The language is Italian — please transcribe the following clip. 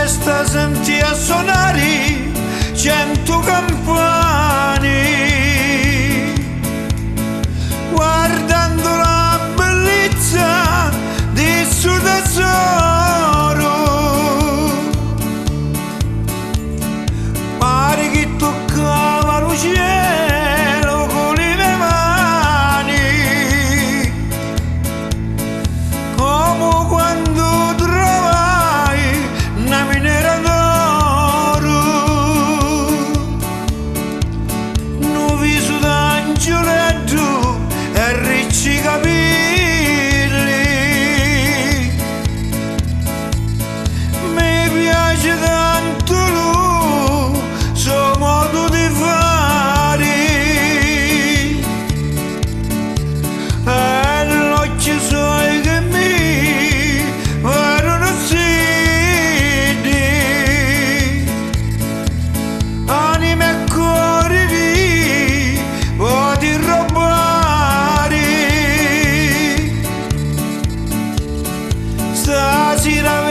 testa sentì a suonare 100 campani, guardando la bellezza di suo tesoro. Pare che toccava lo cielo con le mie mani, come quando trovai una miniera d'oro, un viso d'angioletto e ricci capelli. Mi piace tanto lui, suo modo di fare, e l'occhio suoi che mi fanno sedi, anima e cuore di vuoti rubare. Stasera